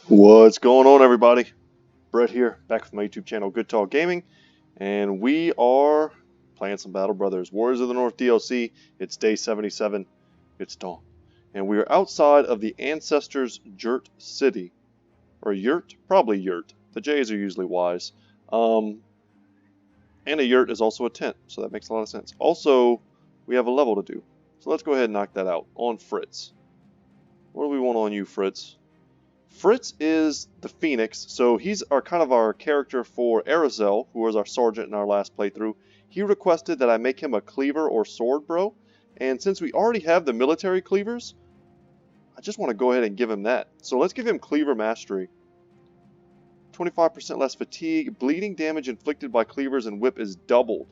What's going on, everybody? Brett here, back with my YouTube channel, Good Talk Gaming, and we are playing some Battle Brothers Warriors of the North DLC. It's day 77. It's dawn, and we are outside of the Ancestors' Yurt City, or Yurt, probably Yurt. The J's are usually wise. And a yurt is also a tent, so that makes a lot of sense. Also, we have a level to do, so let's go ahead and knock that out on Fritz. What do we want on you, Fritz? Fritz is the Phoenix, so he's kind of our character for Arazel, who was our sergeant in our last playthrough. He requested that I make him a cleaver or sword bro, and since we already have the military cleavers, I just want to go ahead and give him that. So let's give him cleaver mastery. 25% less fatigue, bleeding damage inflicted by cleavers and whip is doubled.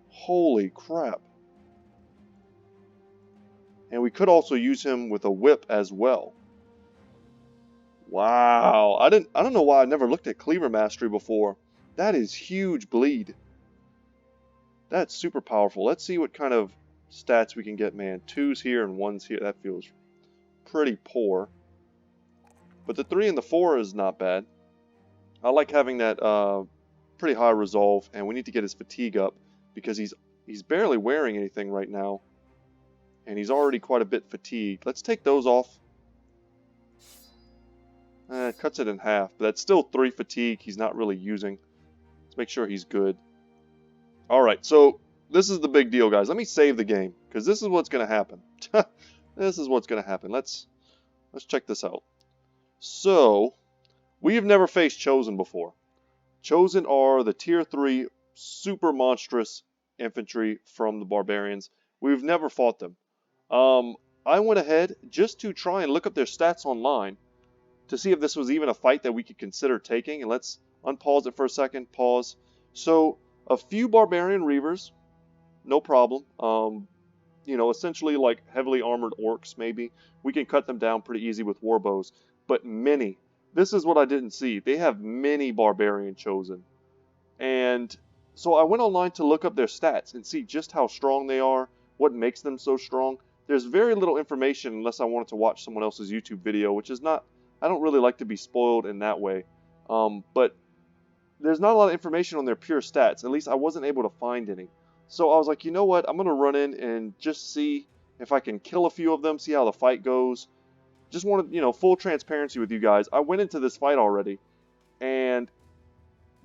Holy crap. And we could also use him with a whip as well. Wow, I don't know why I never looked at cleaver mastery before. That is huge bleed. That's super powerful. Let's see what kind of stats we can get, man. 2's here and 1's here. That feels pretty poor. But the 3 and the 4 is not bad. I like having that pretty high resolve, and we need to get his fatigue up because he's barely wearing anything right now. And he's already quite a bit fatigued. Let's take those off. It cuts it in half, but that's still 3 fatigue he's not really using. Let's make sure he's good. Alright, so this is the big deal, guys. Let me save the game, because this is what's going to happen. This is what's going to happen. Let's check this out. So, we have never faced Chosen before. Chosen are the tier 3 super monstrous infantry from the Barbarians. We've never fought them. I went ahead just to try and look up their stats online to see if this was even a fight that we could consider taking. And let's unpause it for a second. Pause. So, a few Barbarian Reavers, no problem. You know, essentially like heavily armored orcs, maybe. We can cut them down pretty easy with warbows. But many. This is what I didn't see. They have many Barbarian Chosen. And so I went online to look up their stats and see just how strong they are, what makes them so strong. There's very little information unless I wanted to watch someone else's YouTube video, which is not... I don't really like to be spoiled in that way. But there's not a lot of information on their pure stats. At least I wasn't able to find any. So I was like, you know what? I'm going to run in and just see if I can kill a few of them, see how the fight goes. Just wanted, you know, full transparency with you guys. I went into this fight already. And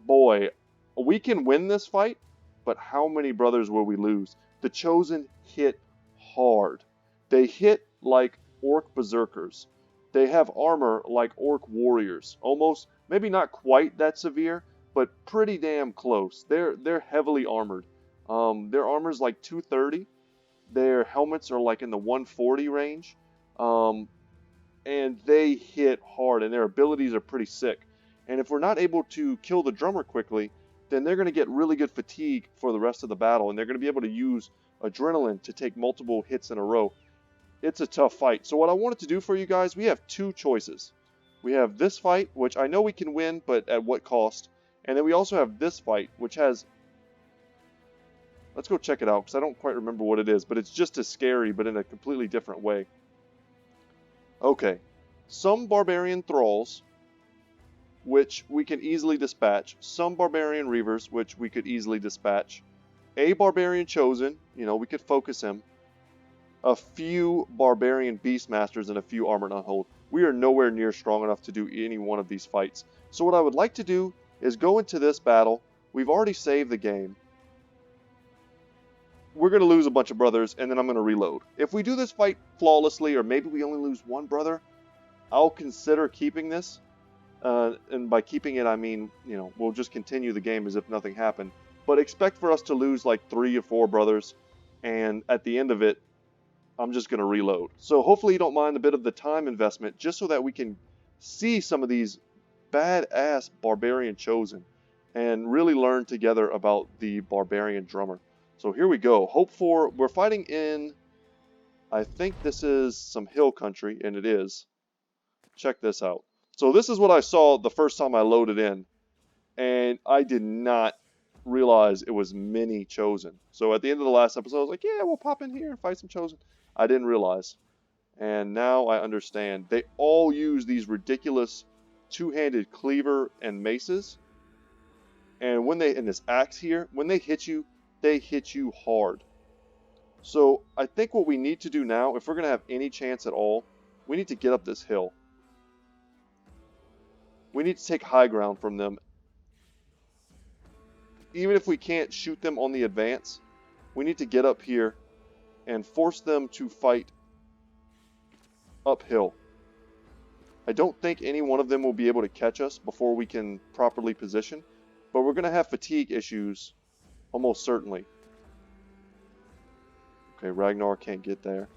boy, we can win this fight. But how many brothers will we lose? The Chosen hit hard. They hit like orc berserkers. They have armor like orc warriors. Almost, maybe not quite that severe, but pretty damn close. They're heavily armored. Their armor's like 230. Their helmets are like in the 140 range. And they hit hard, and their abilities are pretty sick. And if we're not able to kill the drummer quickly, then they're going to get really good fatigue for the rest of the battle, and they're going to be able to use adrenaline to take multiple hits in a row. It's a tough fight. So what I wanted to do for you guys, we have 2 choices. We have this fight, which I know we can win, but at what cost? And then we also have this fight, which has... Let's go check it out, because I don't quite remember what it is, but it's just as scary, but in a completely different way. Okay. Some Barbarian Thralls, which we can easily dispatch. Some Barbarian Reavers, which we could easily dispatch. A Barbarian Chosen, you know, we could focus him. A few Barbarian Beastmasters and a few Armored Unhold. We are nowhere near strong enough to do any one of these fights. So what I would like to do is go into this battle. We've already saved the game. We're going to lose a bunch of brothers, and then I'm going to reload. If we do this fight flawlessly, or maybe we only lose 1 brother, I'll consider keeping this. And by keeping it, I mean, you know, we'll just continue the game as if nothing happened. But expect for us to lose like 3 or 4 brothers, and at the end of it, I'm just going to reload. So hopefully you don't mind a bit of the time investment, just so that we can see some of these badass Barbarian Chosen and really learn together about the Barbarian Drummer. So here we go. We're fighting in, I think this is some hill country, and it is. Check this out. So this is what I saw the first time I loaded in, and I did not realize it was many Chosen. So at the end of the last episode, I was like, yeah, we'll pop in here and fight some Chosen. I didn't realize. And now I understand. They all use these ridiculous two-handed cleaver and maces. And when they, in this axe here, when they hit you hard. So I think what we need to do now, if we're going to have any chance at all, we need to get up this hill. We need to take high ground from them. Even if we can't shoot them on the advance, we need to get up here and force them to fight uphill. I don't think any one of them will be able to catch us before we can properly position, but we're going to have fatigue issues almost certainly. Okay, Ragnar can't get there.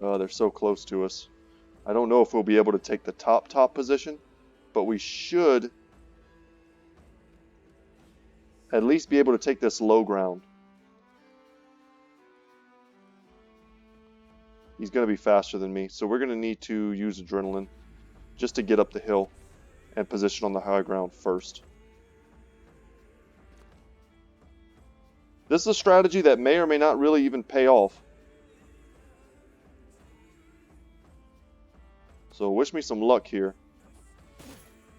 They're so close to us. I don't know if we'll be able to take the top position, but we should at least be able to take this low ground. He's going to be faster than me, so we're going to need to use adrenaline just to get up the hill and position on the high ground first. This is a strategy that may or may not really even pay off. So wish me some luck here.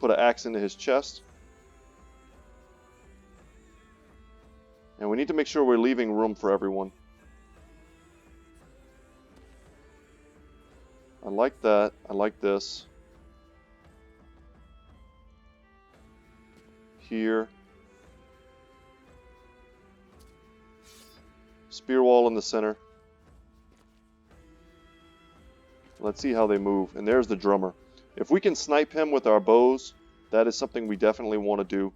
Put an axe into his chest. And we need to make sure we're leaving room for everyone. I like that. I like this. Here. Spear wall in the center. Let's see how they move. And there's the drummer. If we can snipe him with our bows, that is something we definitely want to do.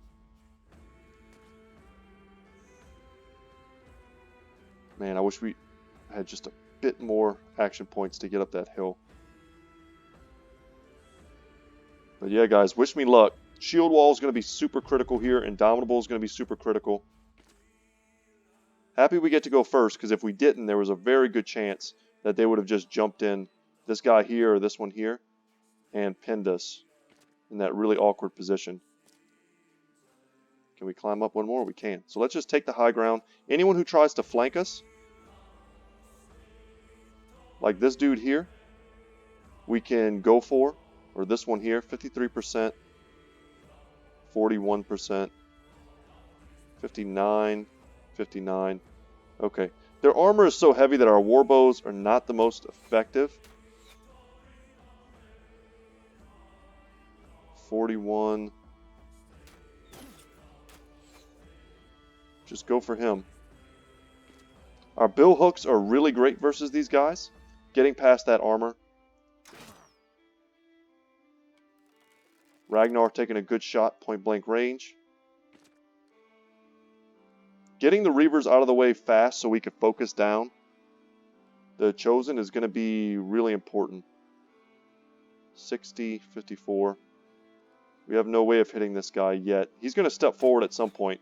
Man, I wish we had just a bit more action points to get up that hill. But yeah, guys, wish me luck. Shield wall is going to be super critical here. Indomitable is going to be super critical. Happy we get to go first, because if we didn't, there was a very good chance that they would have just jumped in, this guy here or this one here, and pinned us in that really awkward position. Can we climb up one more? We can. So let's just take the high ground. Anyone who tries to flank us, like this dude here, we can go for, or this one here, 53%, 41%, 59%, 59%. Okay. Their armor is so heavy that our war bows are not the most effective. 41. Just go for him. Our bill hooks are really great versus these guys. Getting past that armor. Ragnar taking a good shot, point blank range. Getting the Reavers out of the way fast so we can focus down the Chosen is going to be really important. 60, 54. We have no way of hitting this guy yet. He's going to step forward at some point.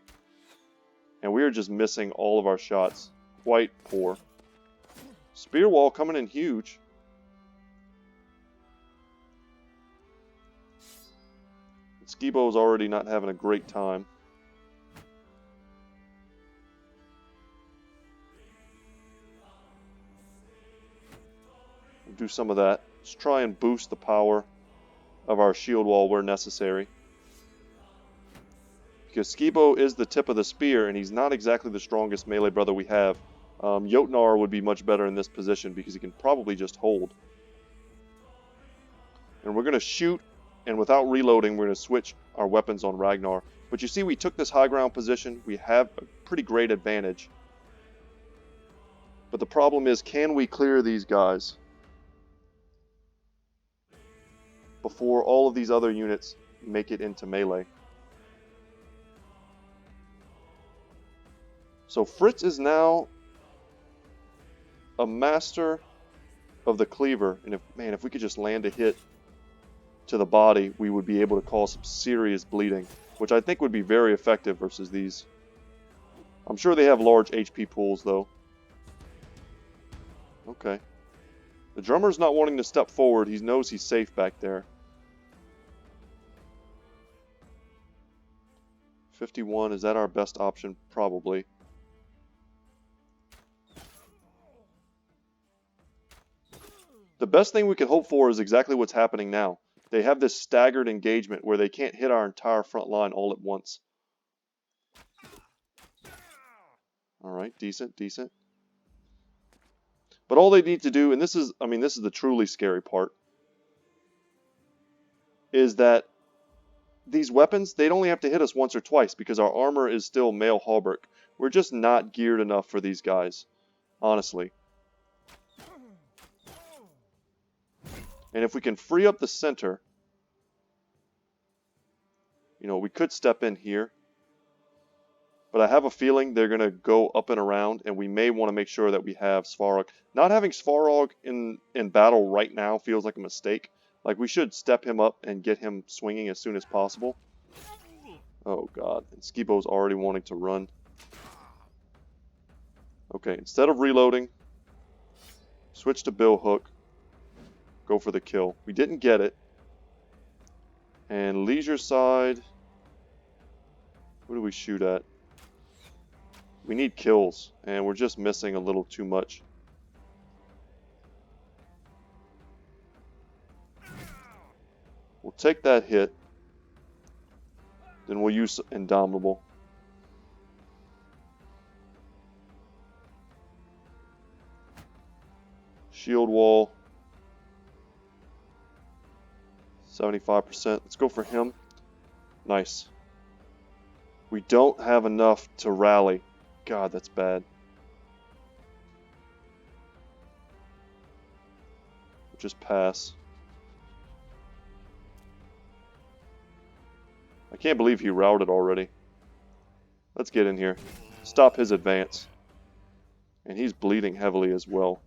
And we are just missing all of our shots. Quite poor. Spear wall coming in huge. Skibo's already not having a great time. Do some of that. Let's try and boost the power of our shield wall where necessary. Because Skibo is the tip of the spear, and he's not exactly the strongest melee brother we have. Jotnar would be much better in this position because he can probably just hold. And we're going to shoot, and without reloading, we're going to switch our weapons on Ragnar. But you see, we took this high ground position. We have a pretty great advantage. But the problem is, can we clear these guys before all of these other units make it into melee? So Fritz is now a master of the cleaver, and if we could just land a hit to the body, we would be able to cause some serious bleeding, which I think would be very effective versus these. I'm sure they have large HP pools though. Okay. The drummer's not wanting to step forward. He knows he's safe back there. 51, is that our best option? Probably. The best thing we could hope for is exactly what's happening now. They have this staggered engagement where they can't hit our entire front line all at once. Alright, decent, decent. But all they need to do, and this is, I mean, this is the truly scary part, is that these weapons, they'd only have to hit us once or twice because our armor is still male hauberk. We're just not geared enough for these guys, honestly. And if we can free up the center, you know, we could step in here. But I have a feeling they're going to go up and around, and we may want to make sure that we have Svarog. Not having Svarog in battle right now feels like a mistake. Like, we should step him up and get him swinging as soon as possible. Oh, God. And Skibo's already wanting to run. Okay, instead of reloading, switch to Billhook. Go for the kill. We didn't get it. And leisure side. What do we shoot at? We need kills, and we're just missing a little too much. We'll take that hit. Then we'll use Indomitable. Shield wall. 75%. Let's go for him. Nice. We don't have enough to rally. God, that's bad. We'll just pass. I can't believe he routed already. Let's get in here. Stop his advance. And he's bleeding heavily as well.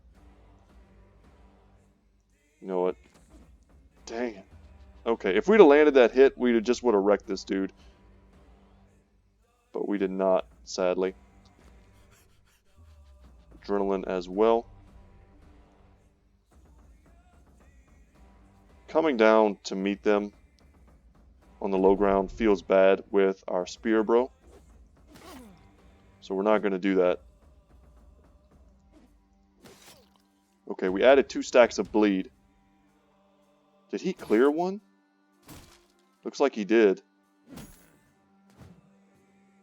You know what? Dang it. Okay, if we'd have landed that hit, we just would have wrecked this dude. But we did not, sadly. Adrenaline as well. Coming down to meet them on the low ground feels bad with our spear bro. So we're not going to do that. Okay, we added 2 stacks of bleed. Did he clear one? Looks like he did.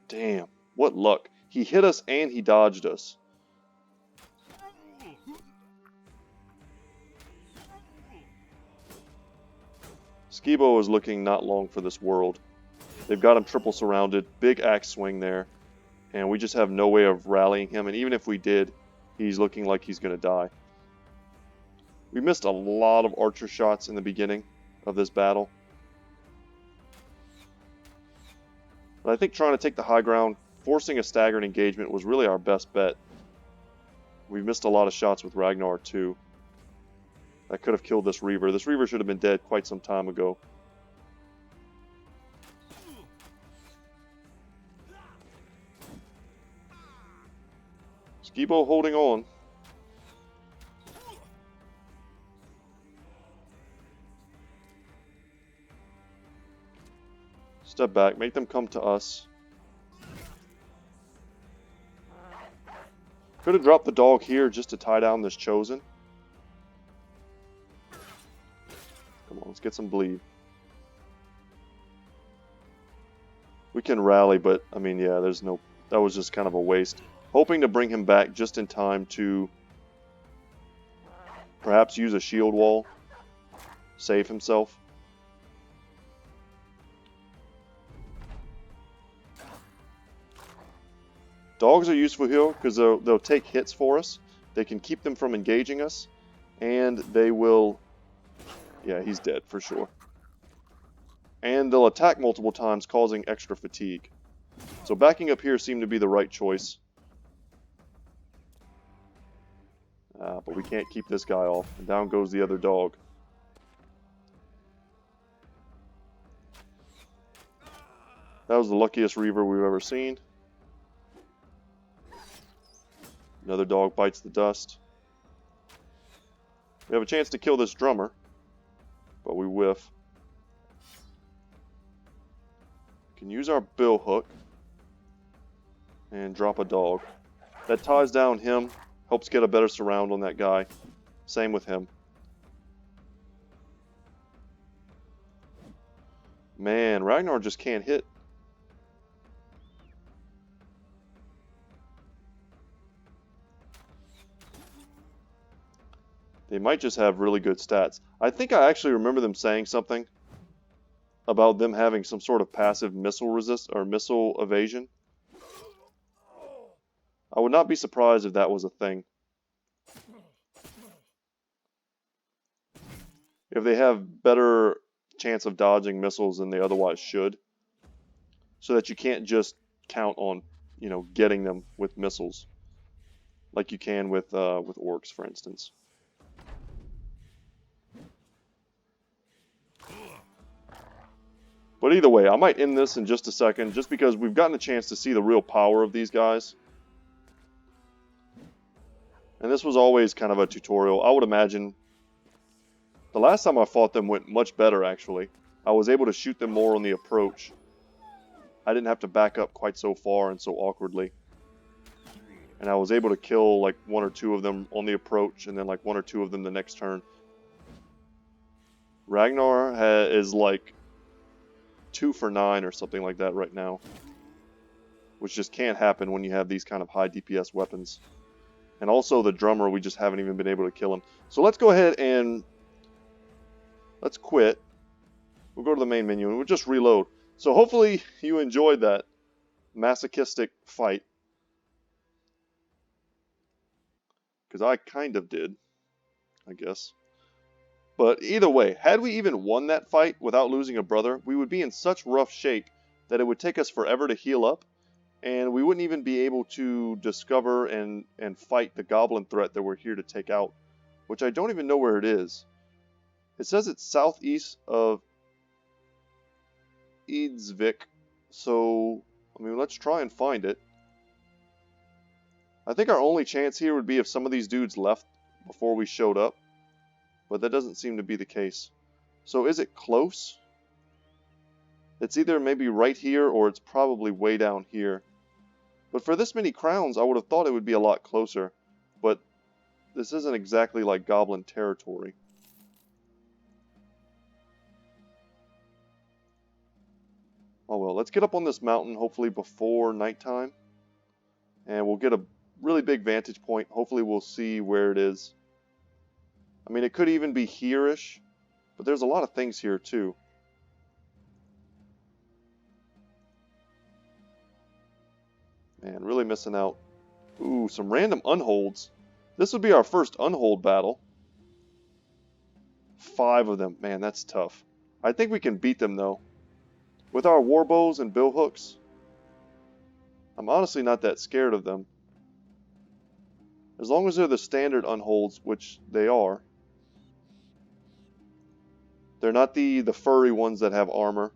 Damn, what luck. He hit us and he dodged us. Skibo is looking not long for this world. They've got him triple surrounded, big axe swing there, and we just have no way of rallying him, and even if we did, he's looking like he's going to die. We missed a lot of archer shots in the beginning of this battle. But I think trying to take the high ground, forcing a staggered engagement was really our best bet. We missed a lot of shots with Ragnar too. That could have killed this Reaver. This Reaver should have been dead quite some time ago. Skibo holding on. Step back, make them come to us. Could have dropped the dog here just to tie down this Chosen. Come on, let's get some bleed. We can rally, but, I mean, yeah, there's no... That was just kind of a waste. Hoping to bring him back just in time to perhaps use a shield wall. Save himself. Dogs are useful here because they'll take hits for us. They can keep them from engaging us. And they will... Yeah, he's dead for sure. And they'll attack multiple times, causing extra fatigue. So backing up here seemed to be the right choice. But we can't keep this guy off. And down goes the other dog. That was the luckiest Reaver we've ever seen. Another dog bites the dust. We have a chance to kill this drummer, but we whiff. We can use our bill hook and drop a dog. That ties down him, helps get a better surround on that guy. Same with him. Man, Ragnar just can't hit. They might just have really good stats. I think I actually remember them saying something about them having some sort of passive missile resist or missile evasion. I would not be surprised if that was a thing. If they have better chance of dodging missiles than they otherwise should, so that you can't just count on, you know, getting them with missiles, like you can with orcs, for instance. But either way, I might end this in just a second, just because we've gotten a chance to see the real power of these guys. And this was always kind of a tutorial. I would imagine the last time I fought them went much better, actually. I was able to shoot them more on the approach. I didn't have to back up quite so far and so awkwardly. And I was able to kill like 1 or 2 of them on the approach, and then like 1 or 2 of them the next turn. Ragnar is like 2 for 9 or something like that right now. Which just can't happen when you have these kind of high DPS weapons. And also the drummer, we just haven't even been able to kill him. So let's go ahead and let's quit. We'll go to the main menu and we'll just reload. So hopefully you enjoyed that masochistic fight. Because I kind of did, I guess. But either way, had we even won that fight without losing a brother, we would be in such rough shape that it would take us forever to heal up. And we wouldn't even be able to discover and fight the goblin threat that we're here to take out. Which I don't even know where it is. It says it's southeast of Edsvik. So, I mean, let's try and find it. I think our only chance here would be if some of these dudes left before we showed up. But that doesn't seem to be the case. So is it close? It's either maybe right here or it's probably way down here. But for this many crowns, I would have thought it would be a lot closer. But this isn't exactly like goblin territory. Oh well, let's get up on this mountain hopefully before nighttime. And we'll get a really big vantage point. Hopefully we'll see where it is. I mean, it could even be here-ish. But there's a lot of things here too. Man, really missing out. Ooh, some random unholds. This would be our first unhold battle. 5 of them. Man, that's tough. I think we can beat them, though. With our warbows and billhooks. I'm honestly not that scared of them. As long as they're the standard unholds, which they are. They're not the furry ones that have armor.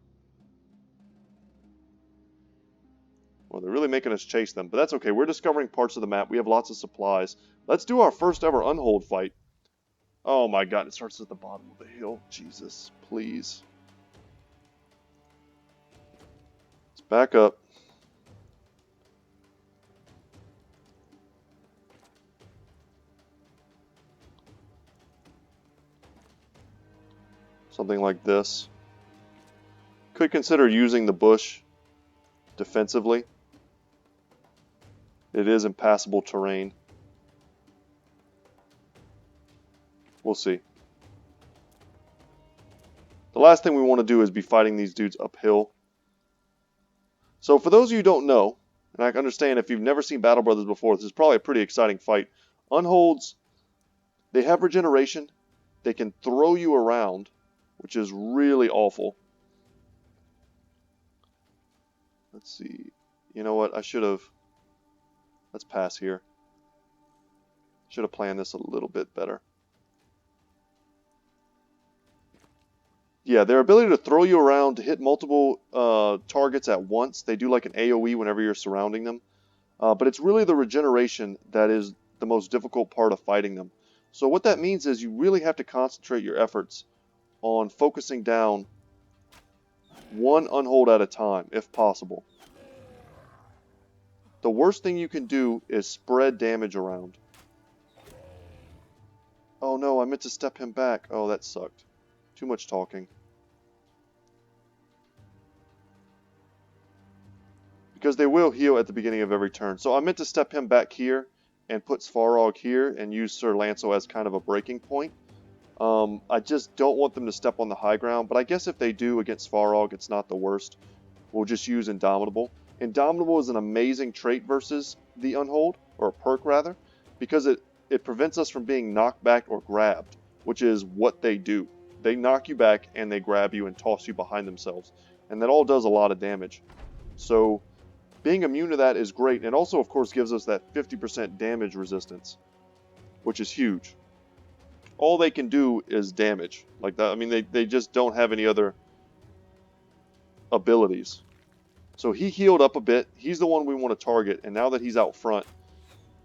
Well, they're really making us chase them, but that's okay. We're discovering parts of the map. We have lots of supplies. Let's do our first ever unhold fight. Oh my god, it starts at the bottom of the hill. Jesus, please. Let's back up. Something like this. Could consider using the bush defensively. It is impassable terrain. We'll see. The last thing we want to do is be fighting these dudes uphill. So for those of you who don't know, and I understand if you've never seen Battle Brothers before, this is probably a pretty exciting fight. Unholds, they have regeneration. They can throw you around, which is really awful. Let's see. You know what? I should have... Let's pass here. Should have planned this a little bit better. Yeah, their ability to throw you around, to hit multiple targets at once. They do like an AoE whenever you're surrounding them. But it's really the regeneration that is the most difficult part of fighting them. So what that means is you really have to concentrate your efforts on focusing down one unhold at a time, if possible. The worst thing you can do is spread damage around. Oh no, I meant to step him back. Oh, that sucked. Too much talking. because they will heal at the beginning of every turn. So I meant to step him back here and put Svarog here and use Sir Lancel as kind of a breaking point. I just don't want them to step on the high ground, but I guess if they do against Svarog, it's not the worst. We'll just use Indomitable. Indomitable is an amazing trait versus the Unhold, or a perk rather, because it prevents us from being knocked back or grabbed, which is what they do. They knock you back and they grab you and toss you behind themselves, and that all does a lot of damage. So being immune to that is great, and also of course gives us that 50% damage resistance, which is huge. All they can do is damage like that. I mean, they just don't have any other abilities. So he healed up a bit. He's the one we want to target, and now that he's out front,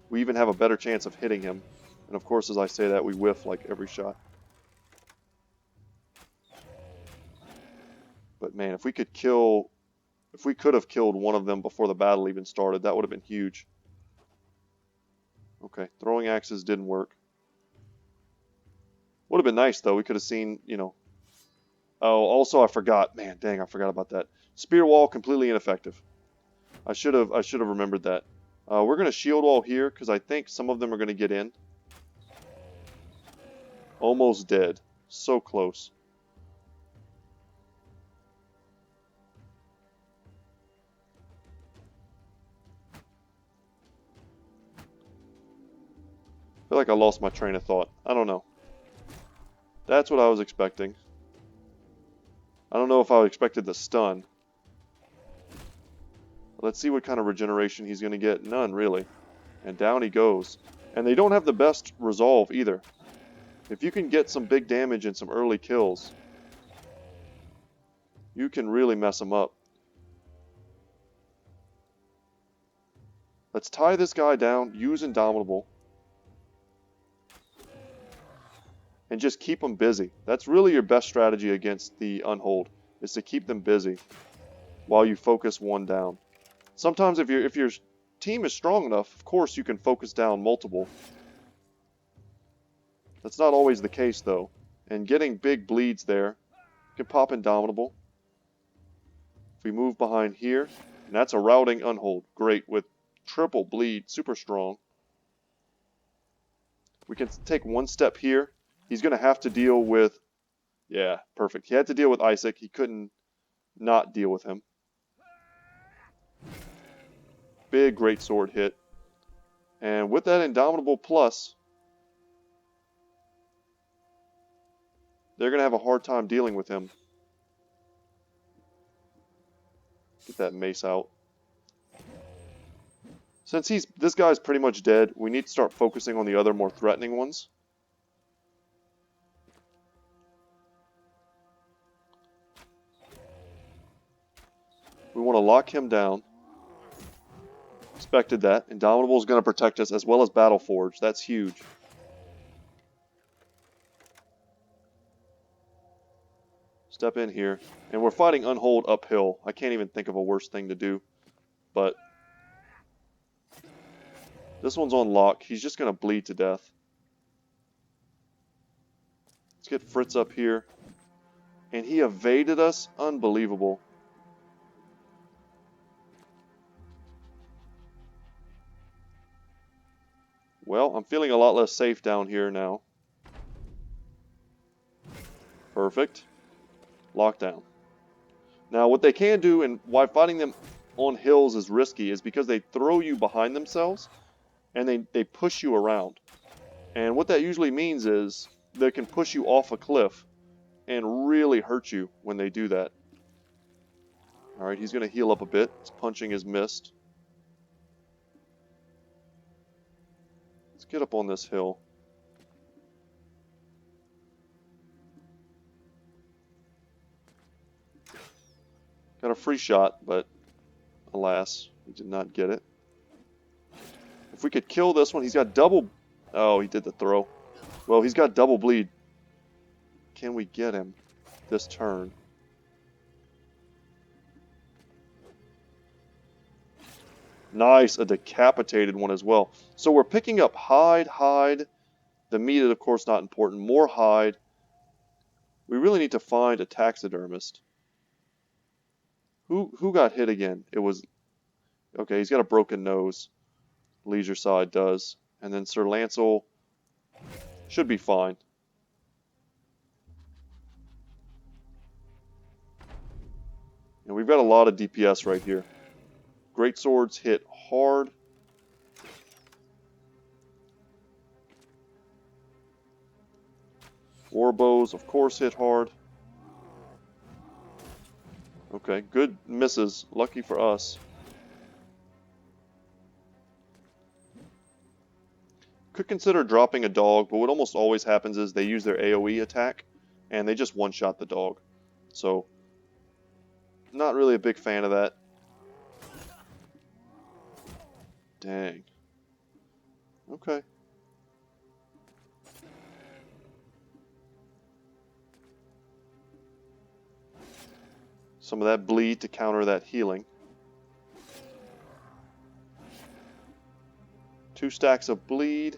we even have a better chance of hitting him. And of course, as I say that, we whiff like every shot. But man, if we could have killed one of them before the battle even started, that would have been huge. Okay, throwing axes didn't work. Would have been nice though. We could have seen, you know. Oh, also I forgot. Man, dang, I forgot about that. Spear wall completely ineffective. I should have remembered that. We're gonna shield wall here because I think some of them are gonna get in. Almost dead. So close. I feel like I lost my train of thought. I don't know. That's what I was expecting. I don't know if I expected the stun. Let's see what kind of regeneration he's going to get. None, really. And down he goes. And they don't have the best resolve either. If you can get some big damage and some early kills, you can really mess them up. Let's tie this guy down, use Indomitable, and just keep them busy. That's really your best strategy against the Unhold, is to keep them busy while you focus one down. Sometimes if your team is strong enough, of course you can focus down multiple. That's not always the case though. And getting big bleeds there, you can pop Indomitable. If we move behind here, and that's a routing Unhold. Great, with triple bleed, super strong. We can take one step here. He's going to have to deal with, yeah, perfect. He had to deal with Isaac. He couldn't not deal with him. Big great sword hit. And with that Indomitable plus, they're going to have a hard time dealing with him. Get that mace out. Since this guy's pretty much dead, we need to start focusing on the other more threatening ones. We want to lock him down. Expected that. Indomitable is going to protect us as well as Battleforge. That's huge. Step in here. And we're fighting Unhold uphill. I can't even think of a worse thing to do. But this one's on lock. He's just going to bleed to death. Let's get Fritz up here. And he evaded us. Unbelievable. Well, I'm feeling a lot less safe down here now. Perfect. Lockdown. Now, what they can do, and why fighting them on hills is risky, is because they throw you behind themselves, and they push you around. And what that usually means is they can push you off a cliff and really hurt you when they do that. Alright, he's going to heal up a bit. His punching is missed. Let's get up on this hill. Got a free shot, but alas, we did not get it. If we could kill this one, he's got double... Oh, he did the throw. Well, he's got double bleed. Can we get him this turn? Nice, a decapitated one as well. So we're picking up hide. The meat is, of course, not important. More hide. We really need to find a taxidermist. Who got hit again? It was Okay, he's got a broken nose. Leisure side does. And then Sir Lancel should be fine. And we've got a lot of DPS right here. Great swords hit hard. Warbows, of course, hit hard. Okay, good misses. Lucky for us. Could consider dropping a dog, but what almost always happens is they use their AoE attack, and they just one-shot the dog. So, not really a big fan of that. Dang. Okay. Some of that bleed to counter that healing. 2 stacks of bleed.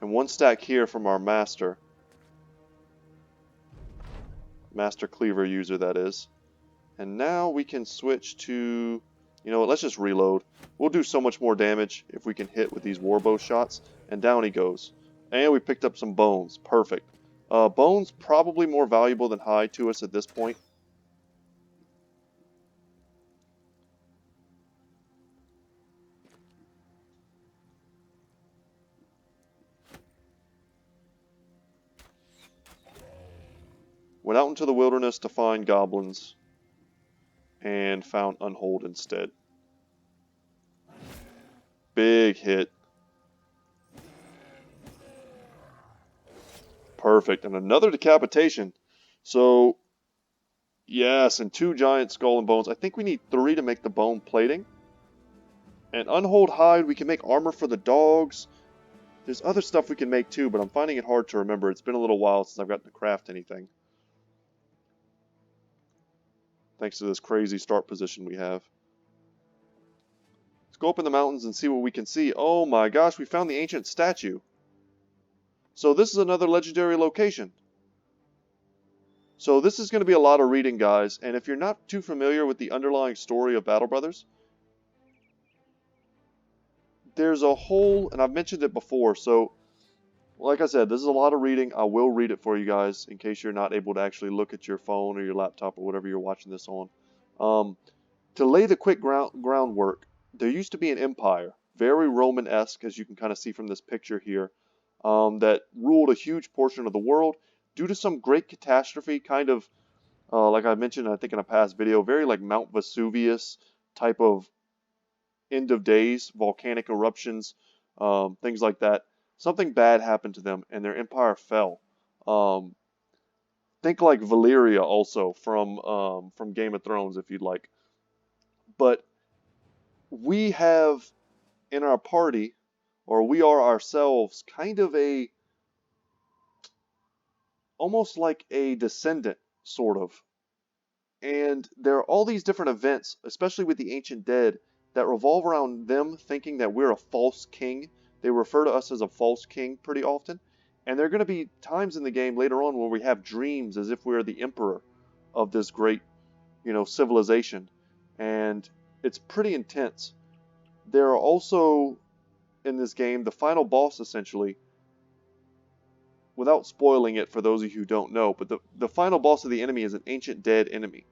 And 1 stack here from our master. Master cleaver user, that is. And now we can switch to... You know what, let's just reload. We'll do so much more damage if we can hit with these warbow shots. And down he goes. And we picked up some bones. Perfect. Bones probably more valuable than hide to us at this point. Went out into the wilderness to find goblins. And found Unhold instead. Big hit. Perfect. And another decapitation. So, yes, and 2 giant skull and bones. I think we need 3 to make the bone plating. And Unhold hide, we can make armor for the dogs. There's other stuff we can make too, but I'm finding it hard to remember. It's been a little while since I've gotten to craft anything. Thanks to this crazy start position we have. Let's go up in the mountains and see what we can see. Oh my gosh, we found the ancient statue. So this is another legendary location. So this is going to be a lot of reading, guys. And if you're not too familiar with the underlying story of Battle Brothers, there's a whole, and I've mentioned it before, so like I said, this is a lot of reading. I will read it for you guys in case you're not able to actually look at your phone or your laptop or whatever you're watching this on. To lay the quick groundwork, there used to be an empire, very Roman-esque, as you can kind of see from this picture here, that ruled a huge portion of the world due to some great catastrophe, kind of, like I mentioned, I think in a past video, very like Mount Vesuvius type of end of days, volcanic eruptions, things like that. Something bad happened to them, and their empire fell. Think like Valyria also from Game of Thrones, if you'd like. But we have in our party, or we are ourselves, kind of almost like a descendant, sort of. And there are all these different events, especially with the ancient dead, that revolve around them thinking that we're a false king. They refer to us as a false king pretty often. And there are going to be times in the game later on where we have dreams as if we're the emperor of this great, civilization. And it's pretty intense. There are also, in this game, the final boss, essentially, without spoiling it for those of you who don't know, but the final boss of the enemy is an ancient dead enemy.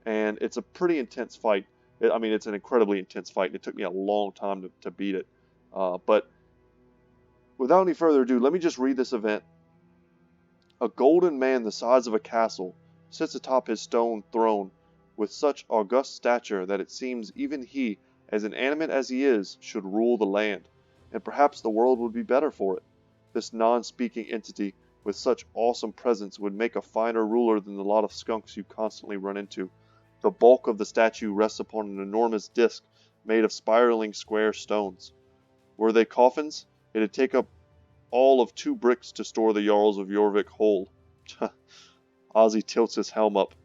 And it's a pretty intense fight. It's an incredibly intense fight, and it took me a long time to beat it. But without any further ado, let me just read this event. A golden man the size of a castle sits atop his stone throne with such august stature that it seems even he, as inanimate as he is, should rule the land, and perhaps the world would be better for it. This non-speaking entity with such awesome presence would make a finer ruler than the lot of skunks you constantly run into. The bulk of the statue rests upon an enormous disc made of spiraling square stones. Were they coffins, it'd take up all of 2 bricks to store the Jarls of Jorvik whole. Ozzy tilts his helm up.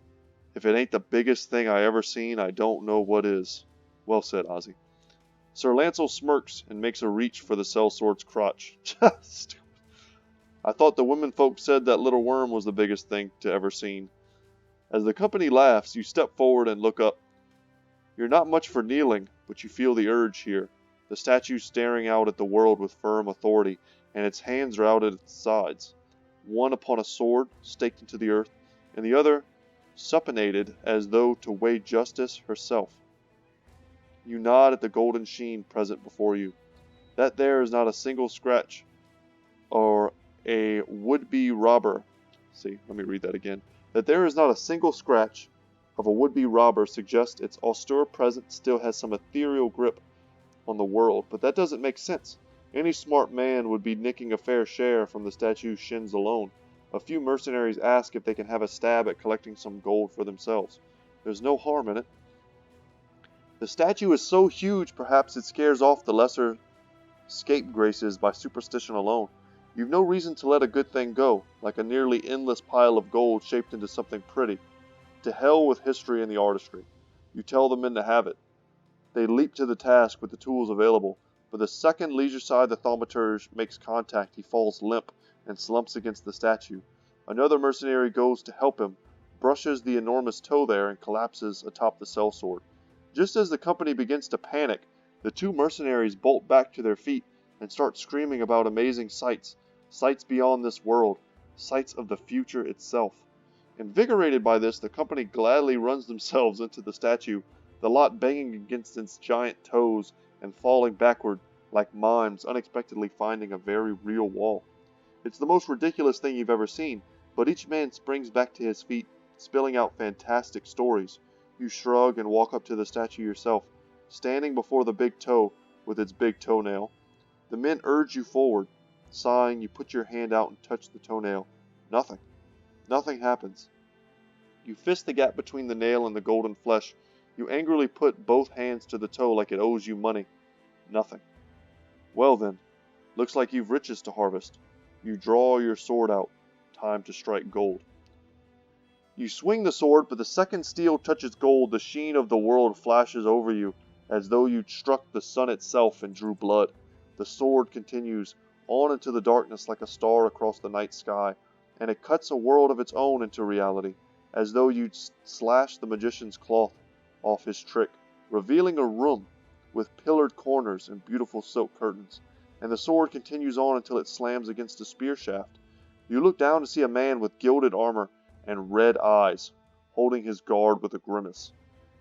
If it ain't the biggest thing I ever seen, I don't know what is. Well said, Ozzy. Sir Lancel smirks and makes a reach for the sellsword's crotch. Stupid. I thought the women folk said that little worm was the biggest thing to ever seen. As the company laughs, you step forward and look up. You're not much for kneeling, but you feel the urge here. The statue staring out at the world with firm authority, and its hands are out at its sides, one upon a sword staked into the earth, and the other supinated as though to weigh justice herself. You nod at the golden sheen present before you. That there is not a single scratch, or a would-be robber. See, let me read that again. That there is not a single scratch of a would-be robber suggests its austere presence still has some ethereal grip on the world, but that doesn't make sense. Any smart man would be nicking a fair share from the statue's shins alone. A few mercenaries ask if they can have a stab at collecting some gold for themselves. There's no harm in it. The statue is so huge perhaps it scares off the lesser scapegraces by superstition alone. You've no reason to let a good thing go, like a nearly endless pile of gold shaped into something pretty. To hell with history and the artistry. You tell the men to have it. They leap to the task with the tools available, but the second leisure side the thaumaturge makes contact, he falls limp and slumps against the statue. Another mercenary goes to help him, brushes the enormous toe there, and collapses atop the sellsword. Just as the company begins to panic, the two mercenaries bolt back to their feet and start screaming about amazing sights, sights beyond this world, sights of the future itself. Invigorated by this, the company gladly runs themselves into the statue, the lot banging against its giant toes and falling backward like mimes unexpectedly finding a very real wall. It's the most ridiculous thing you've ever seen, but each man springs back to his feet, spilling out fantastic stories. You shrug and walk up to the statue yourself, standing before the big toe with its big toenail. The men urge you forward. Sighing, you put your hand out and touch the toenail. Nothing. Nothing happens. You fist the gap between the nail and the golden flesh. You angrily put both hands to the toe like it owes you money. Nothing. Well then, looks like you've riches to harvest. You draw your sword out. Time to strike gold. You swing the sword, but the second steel touches gold, the sheen of the world flashes over you, as though you'd struck the sun itself and drew blood. The sword continues, on into the darkness like a star across the night sky, and it cuts a world of its own into reality, as though you'd slashed the magician's cloth off his trick, revealing a room with pillared corners and beautiful silk curtains, and the sword continues on until it slams against a spear shaft. You look down to see a man with gilded armor and red eyes, holding his guard with a grimace.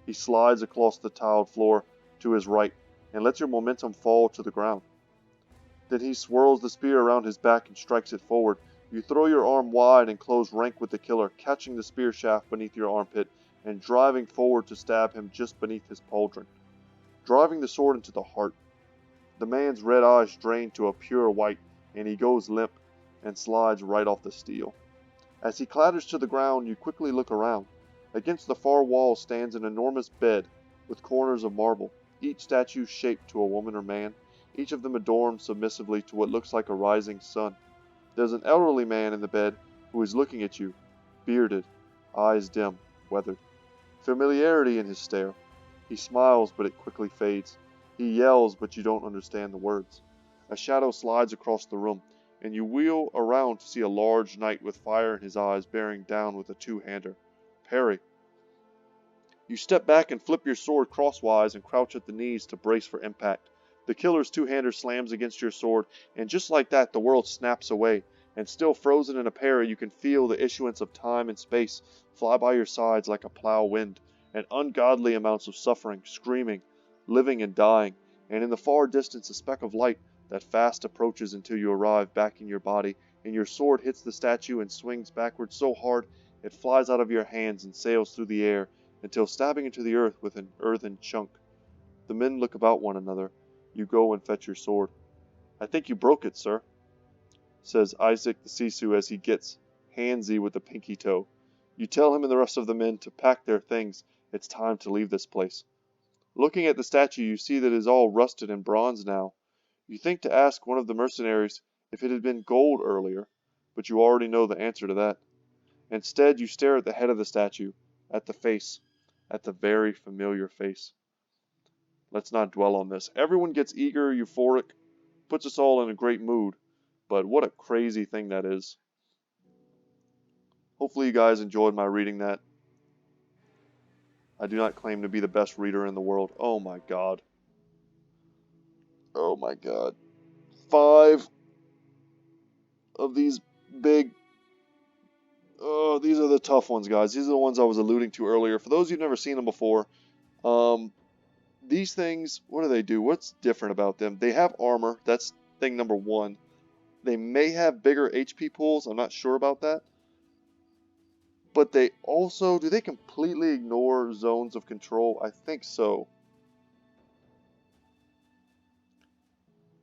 He slides across the tiled floor to his right, and lets your momentum fall to the ground. Then he swirls the spear around his back and strikes it forward. You throw your arm wide and close rank with the killer, catching the spear shaft beneath your armpit, and driving forward to stab him just beneath his pauldron, driving the sword into the heart. The man's red eyes drain to a pure white, and he goes limp and slides right off the steel. As he clatters to the ground, you quickly look around. Against the far wall stands an enormous bed with corners of marble, each statue shaped to a woman or man, each of them adorned submissively to what looks like a rising sun. There's an elderly man in the bed who is looking at you, bearded, eyes dim, weathered. Familiarity in his stare. He smiles, but it quickly fades. He yells, but you don't understand the words. A shadow slides across the room, and you wheel around to see a large knight with fire in his eyes bearing down with a two-hander. Parry. You step back and flip your sword crosswise and crouch at the knees to brace for impact. The killer's two-hander slams against your sword, and just like that the world snaps away, and still frozen in a parry you can feel the issuance of time and space fly by your sides like a plow wind, and ungodly amounts of suffering, screaming, living and dying, and in the far distance a speck of light that fast approaches until you arrive back in your body, and your sword hits the statue and swings backward so hard it flies out of your hands and sails through the air until stabbing into the earth with an earthen chunk. The men look about one another. You go and fetch your sword. I think you broke it, sir, says Isaac the Sisu as he gets handsy with the pinky toe. You tell him and the rest of the men to pack their things. It's time to leave this place. Looking at the statue, you see that it is all rusted and bronze now. You think to ask one of the mercenaries if it had been gold earlier, but you already know the answer to that. Instead, you stare at the head of the statue, at the face, at the very familiar face. Let's not dwell on this. Everyone gets eager, euphoric, puts us all in a great mood, but what a crazy thing that is. Hopefully you guys enjoyed my reading that. I do not claim to be the best reader in the world. Oh my god. Oh my god. 5 of these big... Oh, these are the tough ones, guys. These are the ones I was alluding to earlier. For those who've never seen them before, these things, what do they do? What's different about them? They have armor. That's thing number 1. They may have bigger HP pools. I'm not sure about that. But they also, do they completely ignore zones of control? I think so.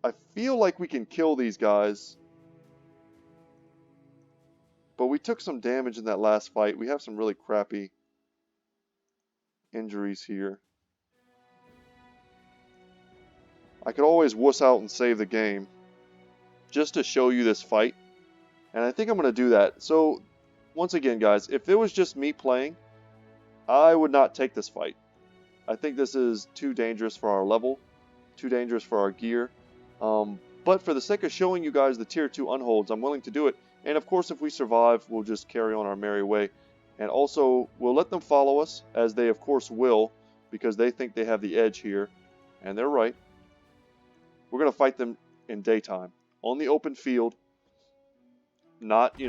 I feel like we can kill these guys. But we took some damage in that last fight. We have some really crappy injuries here. I could always wuss out and save the game just to show you this fight. And I think I'm going to do that. So, once again, guys, if it was just me playing, I would not take this fight. I think this is too dangerous for our level, too dangerous for our gear. But for the sake of showing you guys the Tier 2 Unholds, I'm willing to do it. And of course, if we survive, we'll just carry on our merry way. And also, we'll let them follow us, as they of course will, because they think they have the edge here. And they're right. We're going to fight them in daytime, on the open field, not,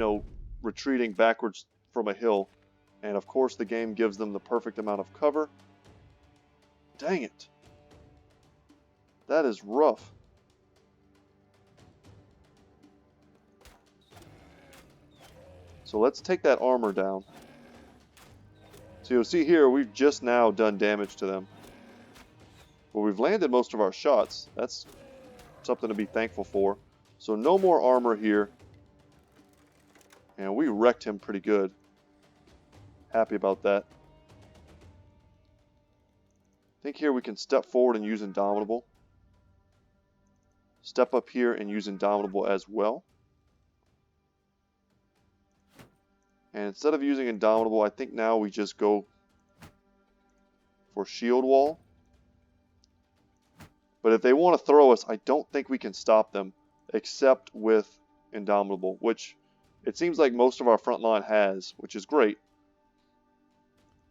retreating backwards from a hill. And of course, the game gives them the perfect amount of cover. Dang it. That is rough. So let's take that armor down. So you'll see here, we've just now done damage to them. But we've landed most of our shots. That's something to be thankful for. So no more armor here. And we wrecked him pretty good. Happy about that. I think here we can step forward and use Indomitable. Step up here and use Indomitable as well. And instead of using Indomitable, I think now we just go for Shield Wall. But if they want to throw us, I don't think we can stop them, except with Indomitable, which it seems like most of our front line has, which is great.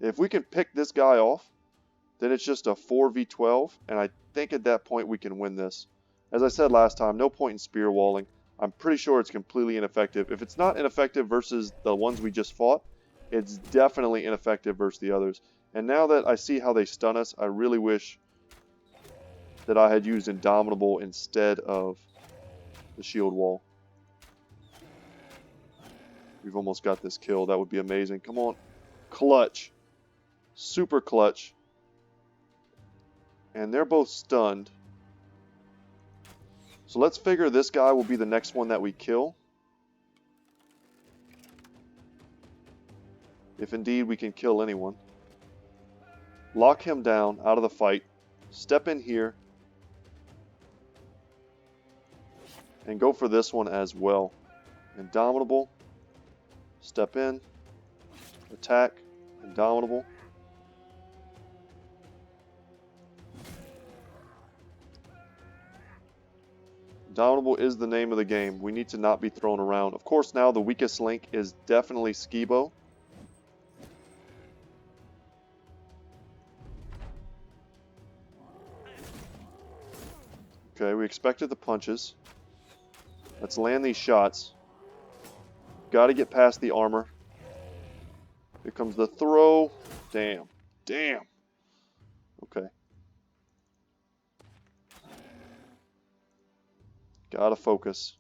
If we can pick this guy off, then it's just a 4v12, and I think at that point we can win this. As I said last time, no point in spear walling. I'm pretty sure it's completely ineffective. If it's not ineffective versus the ones we just fought, it's definitely ineffective versus the others. And now that I see how they stun us, I really wish that I had used Indomitable instead of the shield wall. We've almost got this kill. That would be amazing. Come on. Clutch. Super clutch. And they're both stunned. So let's figure this guy will be the next one that we kill. If indeed we can kill anyone. Lock him down out of the fight. Step in here. And go for this one as well. Indomitable. Step in. Attack. Indomitable. Indomitable is the name of the game. We need to not be thrown around. Of course, now the weakest link is definitely Skibo. Okay, we expected the punches. Let's land these shots. Got to get past the armor. Here comes the throw. Damn. Damn. Okay. Gotta focus.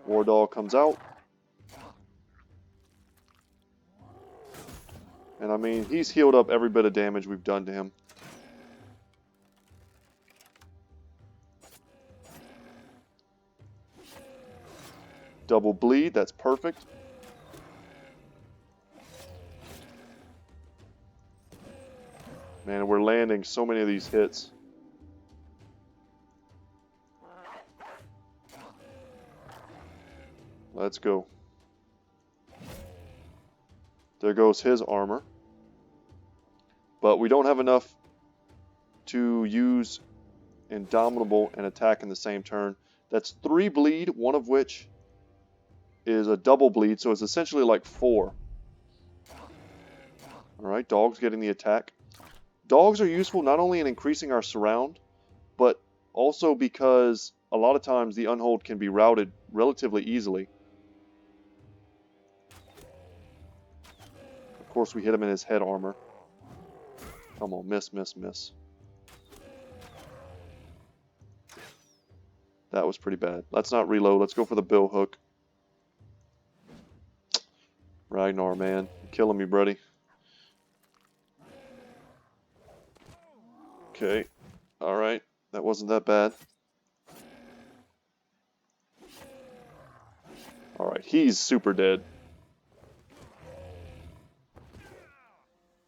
War Dog comes out. And I mean, he's healed up every bit of damage we've done to him. Double bleed, that's perfect. Man, we're landing so many of these hits. Let's go. There goes his armor. But we don't have enough to use Indomitable and attack in the same turn. That's 3 bleed, one of which is a double bleed, so it's essentially like 4. Alright, dogs getting the attack. Dogs are useful not only in increasing our surround, but also because a lot of times the Unhold can be routed relatively easily. Of course, we hit him in his head armor. Come on, miss, miss, miss. That was pretty bad. Let's not reload. Let's go for the bill hook. Ragnar, man. You're killing me, buddy. Okay. Alright. That wasn't that bad. Alright, he's super dead.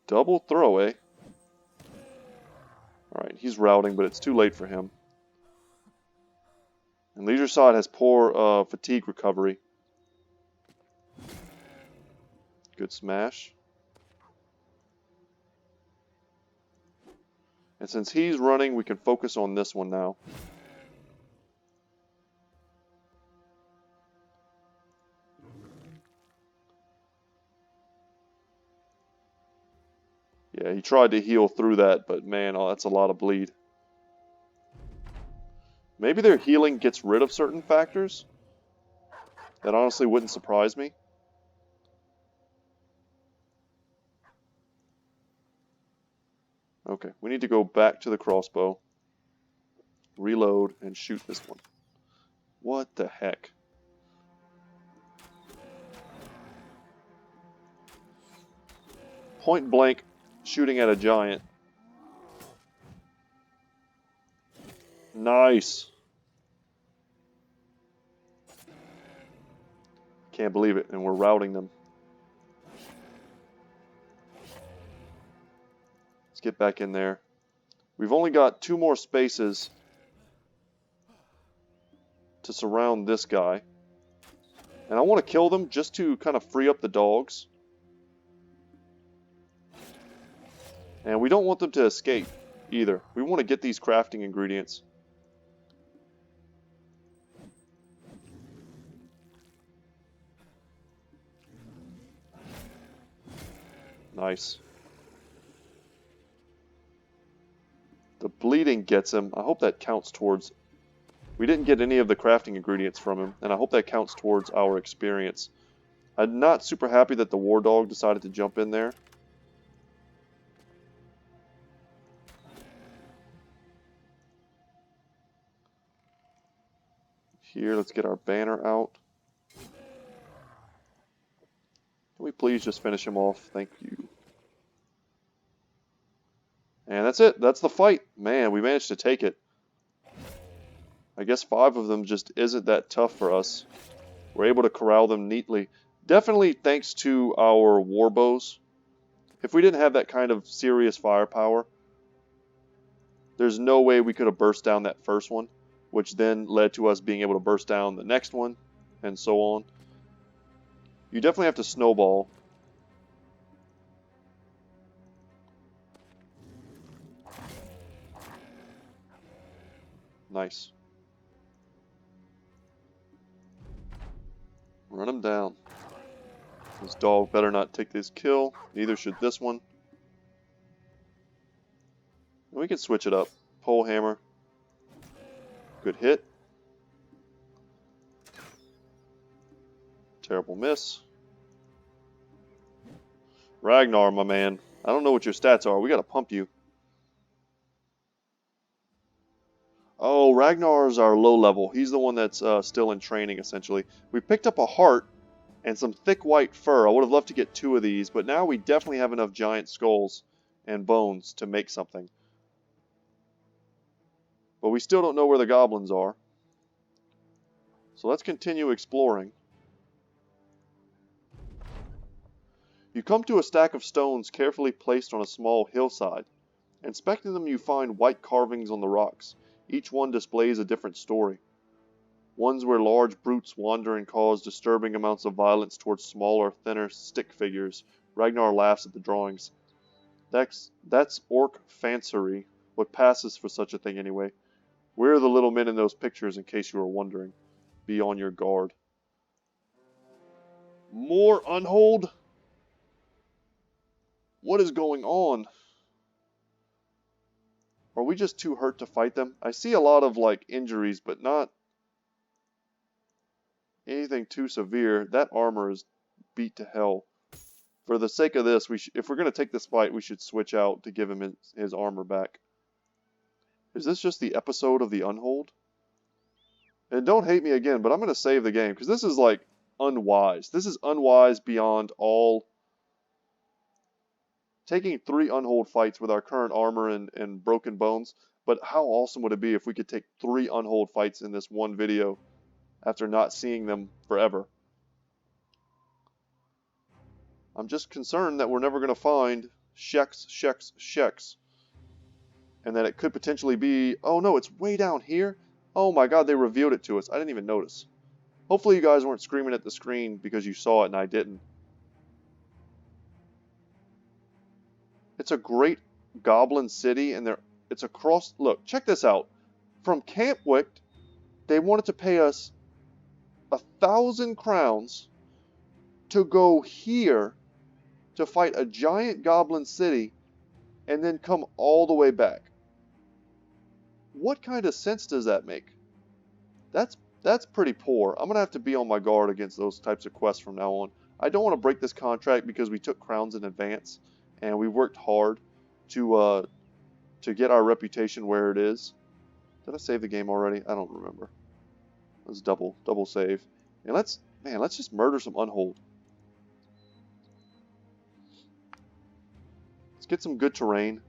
Double throw, eh? Alright, he's routing, but it's too late for him. And Leisure Side has poor fatigue recovery. Good smash. And since he's running, we can focus on this one now. Yeah, he tried to heal through that, but man, oh, that's a lot of bleed. Maybe their healing gets rid of certain factors. That honestly wouldn't surprise me. Okay, we need to go back to the crossbow. Reload and shoot this one. What the heck? Point blank shooting at a giant. Nice. Can't believe it, and we're routing them. Let's get back in there. We've only got 2 more spaces to surround this guy. And I want to kill them just to kind of free up the dogs. And we don't want them to escape either. We want to get these crafting ingredients. Nice. The bleeding gets him. I hope that counts towards... We didn't get any of the crafting ingredients from him, and I hope that counts towards our experience. I'm not super happy that the war dog decided to jump in there. Here, let's get our banner out. Can we please just finish him off? Thank you. And that's it. That's the fight. Man, we managed to take it. I guess 5 of them just isn't that tough for us. We're able to corral them neatly. Definitely thanks to our war bows. If we didn't have that kind of serious firepower, there's no way we could have burst down that first one, which then led to us being able to burst down the next one, and so on. You definitely have to snowball. Nice. Run him down. This dog better not take this kill. Neither should this one. We can switch it up. Pole hammer. Good hit. Terrible miss. Ragnar, my man. I don't know what your stats are. We gotta pump you. Oh, Ragnar's our low level. He's the one that's still in training, essentially. We picked up a heart and some thick white fur. I would have loved to get 2 of these, but now we definitely have enough giant skulls and bones to make something. But we still don't know where the goblins are. So let's continue exploring. You come to a stack of stones carefully placed on a small hillside. Inspecting them, you find white carvings on the rocks. Each one displays a different story. Ones where large brutes wander and cause disturbing amounts of violence towards smaller, thinner stick figures. Ragnar laughs at the drawings. That's orc fancery. What passes for such a thing anyway? We're the little men in those pictures, in case you were wondering. Be on your guard. More Unhold? What is going on? Are we just too hurt to fight them? I see a lot of, like, injuries, but not anything too severe. That armor is beat to hell. For the sake of this, if we're going to take this fight, we should switch out to give him his armor back. Is this just the episode of the Unhold? And don't hate me again, but I'm going to save the game, because this is, like, unwise. This is unwise beyond all. Taking 3 Unhold fights with our current armor and broken bones, but how awesome would it be if we could take 3 Unhold fights in this one video after not seeing them forever? I'm just concerned that we're never going to find Shex, and that it could potentially be, oh no, it's way down here. Oh my god, they revealed it to us. I didn't even notice. Hopefully you guys weren't screaming at the screen because you saw it and I didn't. It's a great goblin city, and it's across. Look, check this out. From Campwick, they wanted to pay us 1,000 crowns to go here to fight a giant goblin city, and then come all the way back. What kind of sense does that make? That's pretty poor. I'm gonna have to be on my guard against those types of quests from now on. I don't want to break this contract because we took crowns in advance, and we worked hard to get our reputation where it is. Did I save the game already? I don't remember. Let's double save. And let's just murder some Unhold. Let's get some good terrain.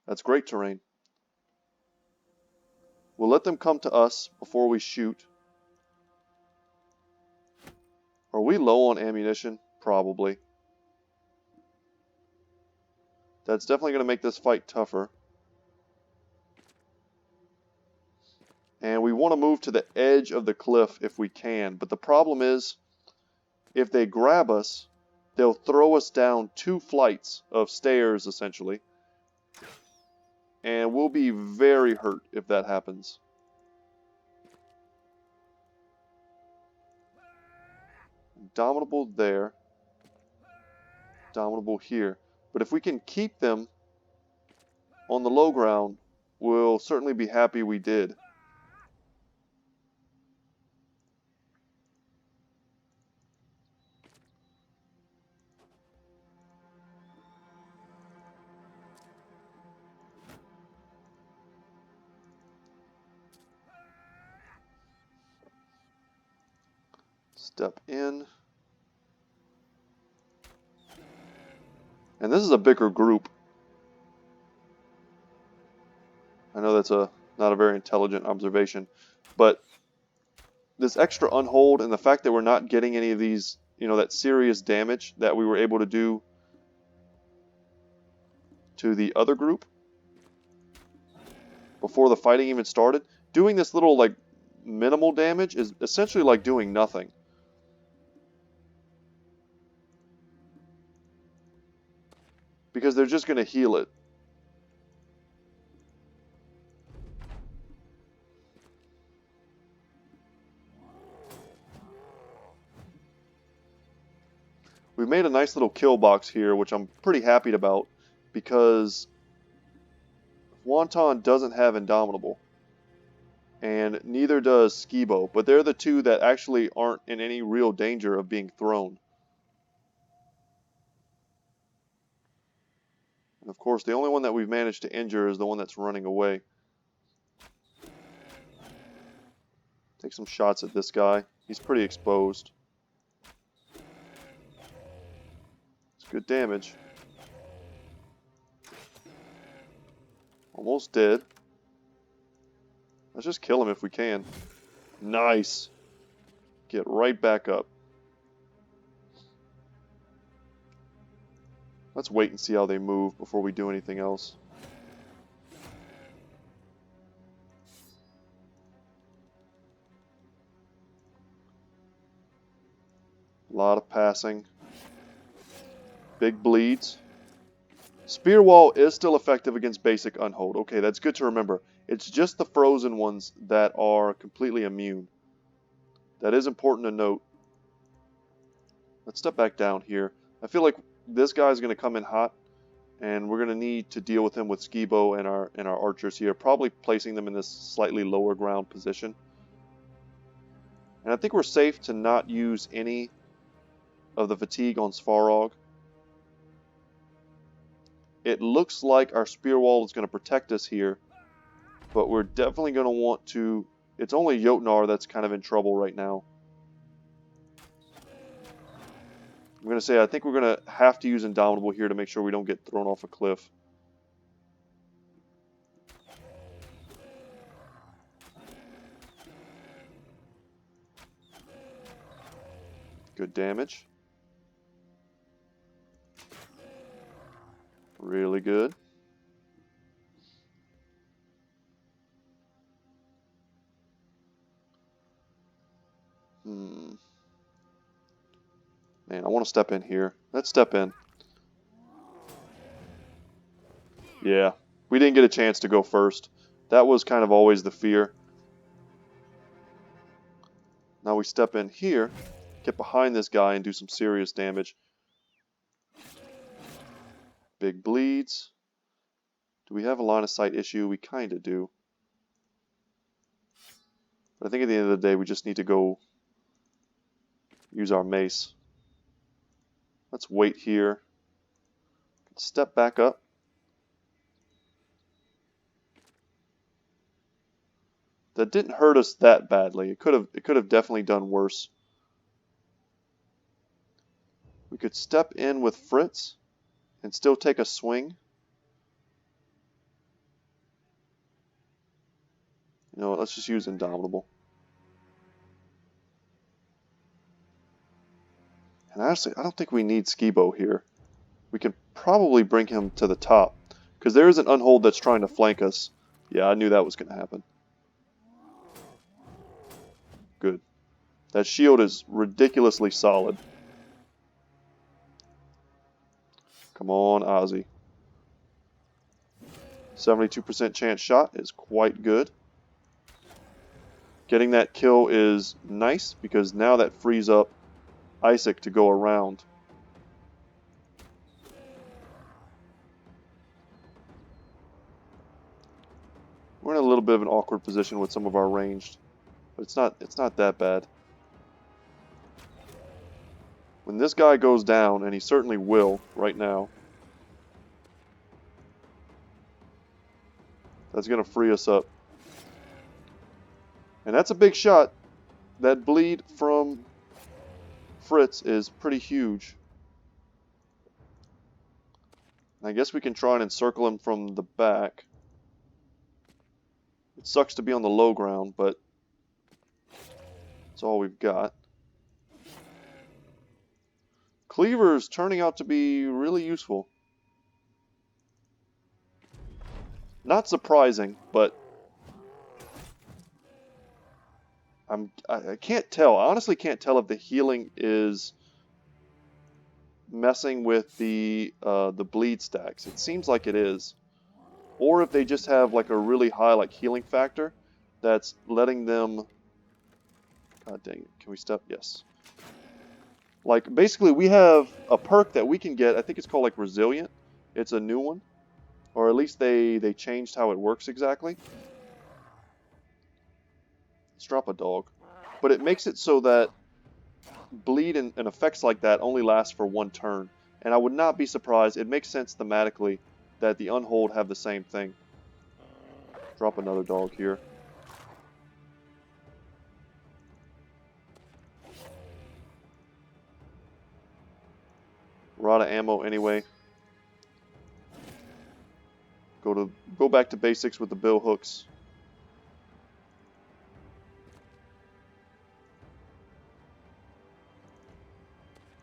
That's great terrain. We'll let them come to us before we shoot. Are we low on ammunition? Probably. That's definitely going to make this fight tougher. And we want to move to the edge of the cliff if we can. But the problem is, if they grab us, they'll throw us down 2 flights of stairs, essentially. And we'll be very hurt if that happens. Indomitable there. Indomitable here. But if we can keep them on the low ground, we'll certainly be happy we did. Step in. And this is a bigger group. I know that's not a very intelligent observation, but this extra Unhold and the fact that we're not getting any of these, that serious damage that we were able to do to the other group before the fighting even started, doing this little, like, minimal damage is essentially like doing nothing. Because they're just going to heal it. We've made a nice little kill box here, which I'm pretty happy about, because Wonton doesn't have Indomitable, and neither does Skibo, but they're the 2 that actually aren't in any real danger of being thrown. And of course, the only one that we've managed to injure is the one that's running away. Take some shots at this guy. He's pretty exposed. It's good damage. Almost dead. Let's just kill him if we can. Nice. Get right back up. Let's wait and see how they move before we do anything else. A lot of passing. Big bleeds. Spear Wall is still effective against basic Unhold. Okay, that's good to remember. It's just the frozen ones that are completely immune. That is important to note. Let's step back down here. I feel like this guy's going to come in hot, and we're going to need to deal with him with Skibo and our archers here, probably placing them in this slightly lower ground position. And I think we're safe to not use any of the fatigue on Svarog. It looks like our spear wall is going to protect us here, but we're definitely going to want to... It's only Jotnar that's kind of in trouble right now. I'm going to say I think we're going to have to use Indomitable here to make sure we don't get thrown off a cliff. Good damage. Really good. Man, I want to step in here. Let's step in. Yeah, we didn't get a chance to go first. That was kind of always the fear. Now we step in here, get behind this guy and do some serious damage. Big bleeds. Do we have a line of sight issue? We kind of do. But I think at the end of the day, we just need to go use our mace. Let's wait here. Step back up. That didn't hurt us that badly. It could have definitely done worse. We could step in with Fritz and still take a swing. You know what, let's just use Indomitable. And honestly, I don't think we need Skibo here. We can probably bring him to the top, because there is an Unhold that's trying to flank us. Yeah, I knew that was going to happen. Good. That shield is ridiculously solid. Come on, Ozzy. 72% chance shot is quite good. Getting that kill is nice, because now that frees up Isaac to go around. We're in a little bit of an awkward position with some of our ranged, but it's not that bad. When this guy goes down, and he certainly will right now, that's going to free us up. And that's a big shot. That bleed from Fritz is pretty huge. I guess we can try and encircle him from the back. It sucks to be on the low ground, but that's all we've got. Cleaver's turning out to be really useful. Not surprising, but I can't tell. I honestly can't tell if the healing is messing with the bleed stacks. It seems like it is. Or if they just have like a really high healing factor that's letting them... God dang it. Can we step? Yes. Like, basically, we have a perk that we can get. I think it's called, Resilient. It's a new one. Or at least they changed how it works exactly. Let's drop a dog. But it makes it so that bleed and effects like that only last for one turn. And I would not be surprised. It makes sense thematically that the Unhold have the same thing. Drop another dog here. We're out of ammo anyway. Go back to basics with the bill hooks.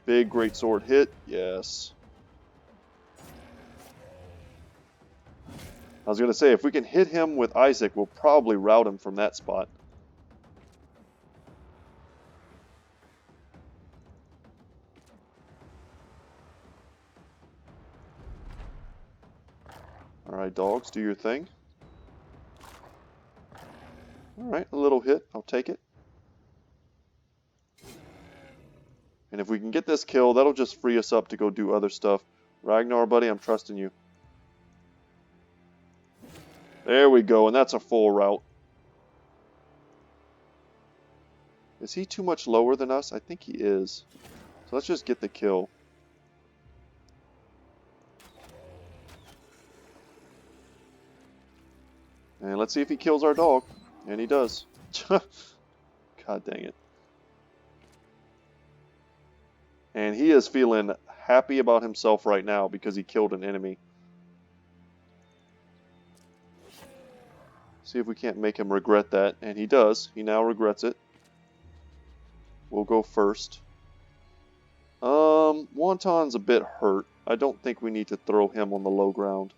Big greatsword hit, yes. I was going to say, if we can hit him with Isaac, we'll probably rout him from that spot. Alright, dogs, do your thing. Alright, a little hit. I'll take it. And if we can get this kill, that'll just free us up to go do other stuff. Ragnar, buddy, I'm trusting you. There we go, and that's a full route. Is he too much lower than us? I think he is. So let's just get the kill. And let's see if he kills our dog. And he does. God dang it. And he is feeling happy about himself right now because he killed an enemy. See if we can't make him regret that. And he does. He now regrets it. We'll go first. Wonton's a bit hurt. I don't think we need to throw him on the low ground.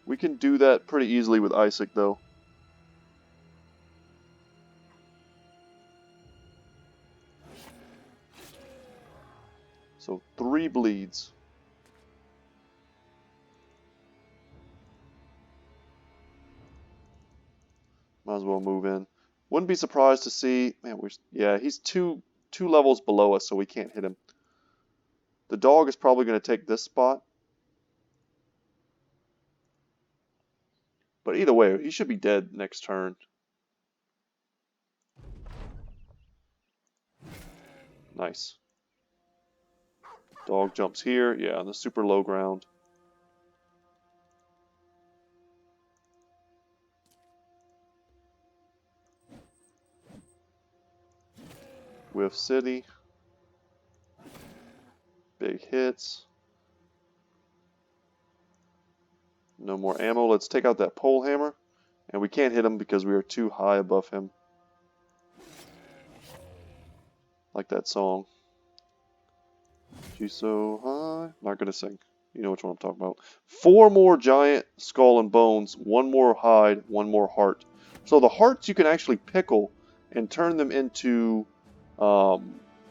We can do that pretty easily with Isaac, though. So 3 bleeds. Might as well move in. Wouldn't be surprised to see... Man, yeah, he's two levels below us, so we can't hit him. The dog is probably going to take this spot. But either way, he should be dead next turn. Nice. Dog jumps here. Yeah, on the super low ground. Whiff City. Big hits. No more ammo. Let's take out that pole hammer. And we can't hit him because we are too high above him. Like that song. She's so high. Not gonna sing. You know which one I'm talking about. 4 more giant skull and bones. 1 more hide. 1 more heart. So the hearts you can actually pickle and turn them into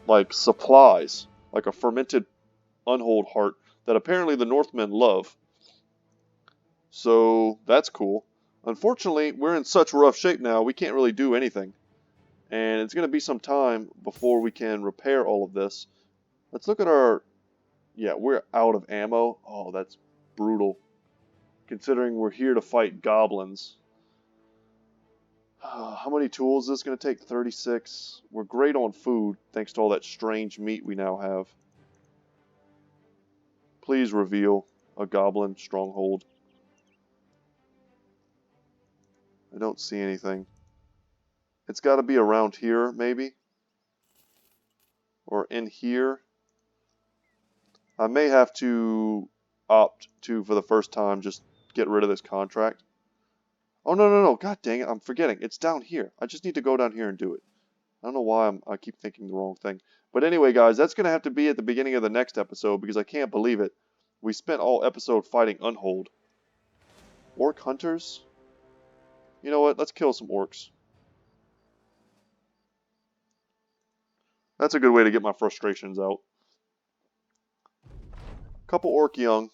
like supplies. Like a fermented Unhold heart that apparently the Northmen love. So that's cool. Unfortunately, we're in such rough shape now, we can't really do anything. And it's going to be some time before we can repair all of this. Let's look at our... Yeah, we're out of ammo. Oh, that's brutal. Considering we're here to fight goblins. How many tools is this going to take? 36. We're great on food, thanks to all that strange meat we now have. Please reveal a goblin stronghold. I don't see anything. It's got to be around here, maybe. Or in here. I may have to opt to, for the first time, just get rid of this contract. Oh, no. God dang it. I'm forgetting. It's down here. I just need to go down here and do it. I don't know why I keep thinking the wrong thing. But anyway, guys, that's going to have to be at the beginning of the next episode because I can't believe it. We spent all episode fighting Unhold. Orc hunters? You know what? Let's kill some orcs. That's a good way to get my frustrations out. Couple orc young.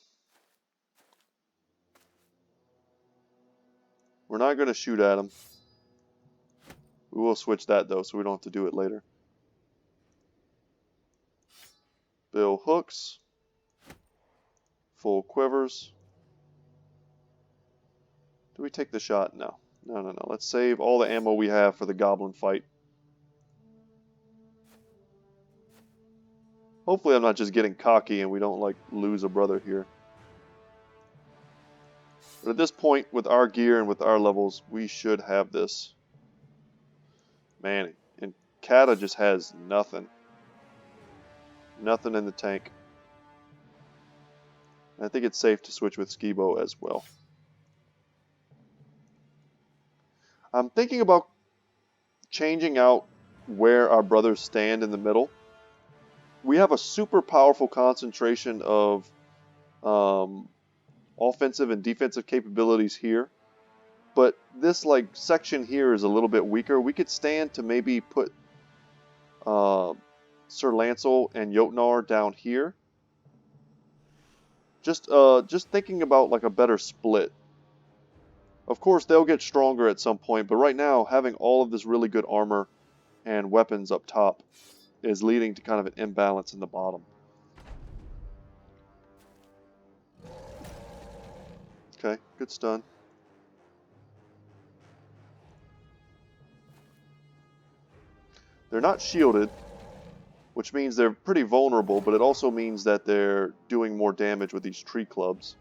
We're not going to shoot at them. We will switch that though, so we don't have to do it later. Bill hooks. Full quivers. Do we take the shot? No. No. Let's save all the ammo we have for the goblin fight. Hopefully I'm not just getting cocky and we don't, like, lose a brother here. But at this point, with our gear and with our levels, we should have this. Man, and Kata just has nothing. Nothing in the tank. And I think it's safe to switch with Skibo as well. I'm thinking about changing out where our brothers stand in the middle. We have a super powerful concentration of offensive and defensive capabilities here. But this like section here is a little bit weaker. We could stand to maybe put Sir Lancel and Jotnar down here. Just thinking about like a better split. Of course, they'll get stronger at some point, but right now, having all of this really good armor and weapons up top is leading to kind of an imbalance in the bottom. Okay, good stun. They're not shielded, which means they're pretty vulnerable, but it also means that they're doing more damage with these tree clubs.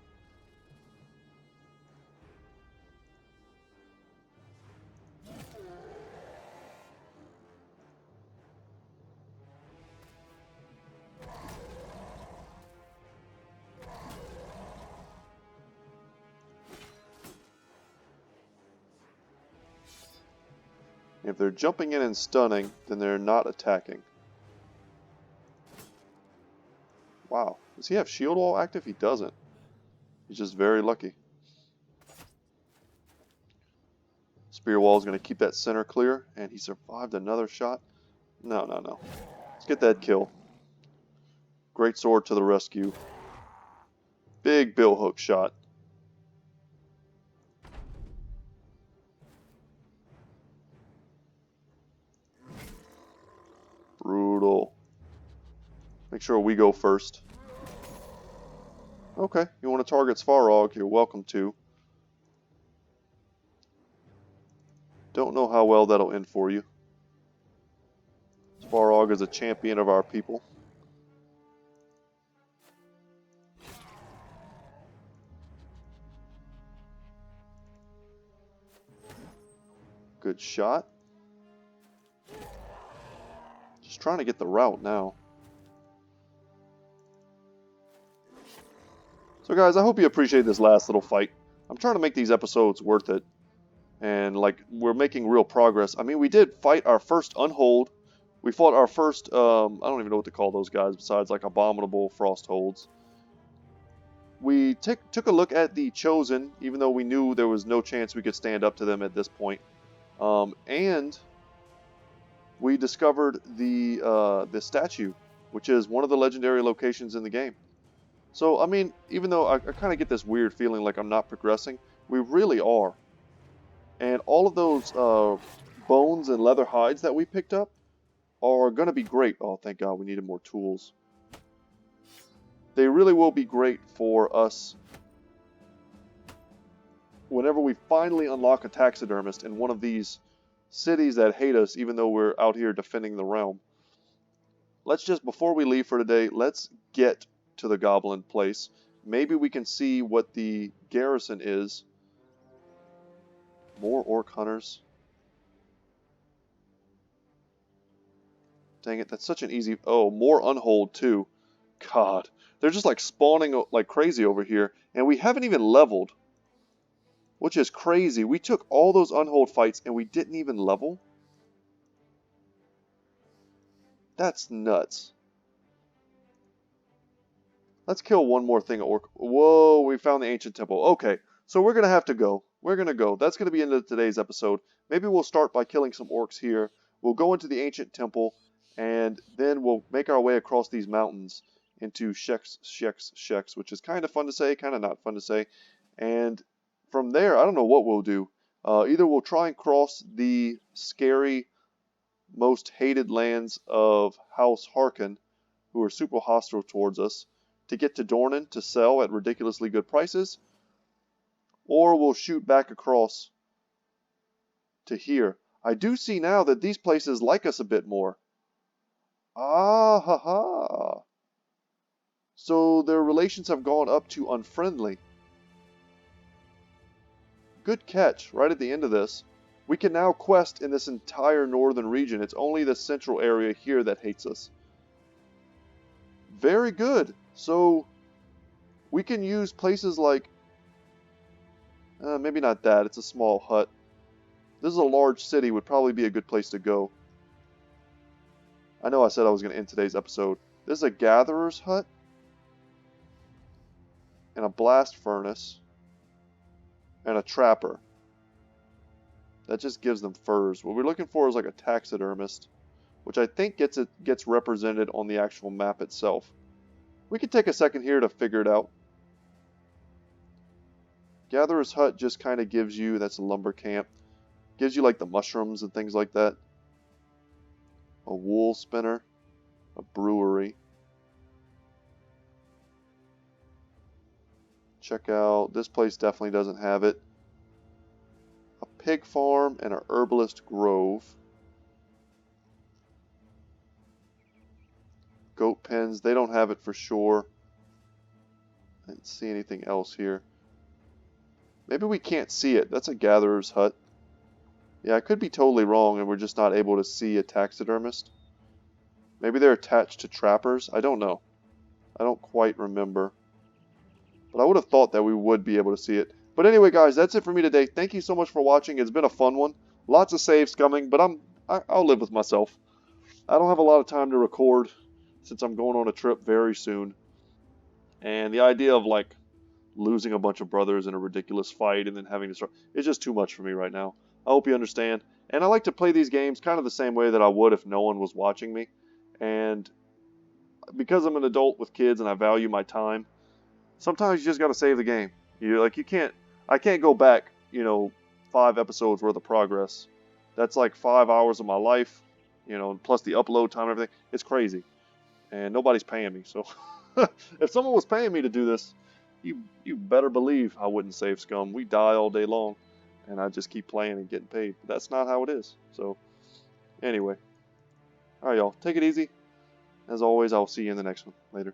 If they're jumping in and stunning, then they're not attacking. Wow. Does he have shield wall active? He doesn't. He's just very lucky. Spear wall is going to keep that center clear, and he survived another shot. No, no, no. Let's get that kill. Great sword to the rescue. Big bill hook shot. Brutal. Make sure we go first. Okay, you want to target Svarog, you're welcome to. Don't know how well that'll end for you. Svarog is a champion of our people. Good shot. Just trying to get the route now. So guys, I hope you appreciate this last little fight. I'm trying to make these episodes worth it. And like, we're making real progress. I mean, we did fight our first Unhold. We fought our first, I don't even know what to call those guys besides like abominable frost holds. We took a look at the Chosen, even though we knew there was no chance we could stand up to them at this point. And we discovered the statue, which is one of the legendary locations in the game. So, I mean, even though I kind of get this weird feeling like I'm not progressing, we really are. And all of those bones and leather hides that we picked up are going to be great. Oh, thank God, we needed more tools. They really will be great for us whenever we finally unlock a taxidermist in one of these cities that hate us, even though we're out here defending the realm. Let's just, before we leave for today, let's get to the goblin place. Maybe we can see what the garrison is. More orc hunters. Dang it, that's such an easy... Oh, more Unhold too. God, they're just like spawning like crazy over here. And we haven't even leveled. Which is crazy. We took all those Unhold fights and we didn't even level? That's nuts. Let's kill one more thing. Whoa, we found the ancient temple. Okay, so we're going to have to go. We're going to go. That's going to be the end of today's episode. Maybe we'll start by killing some orcs here. We'll go into the ancient temple, and then we'll make our way across these mountains into Sheks, which is kind of fun to say, kind of not fun to say. And from there, I don't know what we'll do. Either we'll try and cross the scary, most hated lands of House Harkin, who are super hostile towards us, to get to Dornan to sell at ridiculously good prices, or we'll shoot back across to here. I do see now that these places like us a bit more. Ah ha ha. So their relations have gone up to unfriendly. Good catch, right at the end of this. We can now quest in this entire northern region. It's only the central area here that hates us. Very good. So we can use places like, maybe not that, it's a small hut. This is a large city, would probably be a good place to go. I know I said I was going to end today's episode. This is a gatherer's hut. And a blast furnace. And a trapper. That just gives them furs. What we're looking for is like a taxidermist, which I think gets represented on the actual map itself. We can take a second here to figure it out. Gatherer's hut just kind of gives you, that's a lumber camp, gives you like the mushrooms and things like that. A wool spinner. A brewery. Check out, this place definitely doesn't have it. A pig farm and a herbalist grove. Goat pens, they don't have it for sure. I didn't see anything else here. Maybe we can't see it. That's a gatherer's hut. Yeah, I could be totally wrong and we're just not able to see a taxidermist. Maybe they're attached to trappers. I don't know. I don't quite remember. But I would have thought that we would be able to see it. But anyway, guys, that's it for me today. Thank you so much for watching. It's been a fun one. Lots of saves coming, but I'll live with myself. I don't have a lot of time to record since I'm going on a trip very soon. And the idea of like losing a bunch of brothers in a ridiculous fight and then having to start, it's just too much for me right now. I hope you understand. And I like to play these games kind of the same way that I would if no one was watching me. And because I'm an adult with kids and I value my time, sometimes you just got to save the game. I can't go back, 5 episodes worth of progress. That's like 5 hours of my life, plus the upload time and everything. It's crazy. And nobody's paying me. So if someone was paying me to do this, you better believe I wouldn't save scum. We die all day long. And I just keep playing and getting paid. But that's not how it is. So anyway. Alright, y'all. Take it easy. As always, I'll see you in the next one. Later.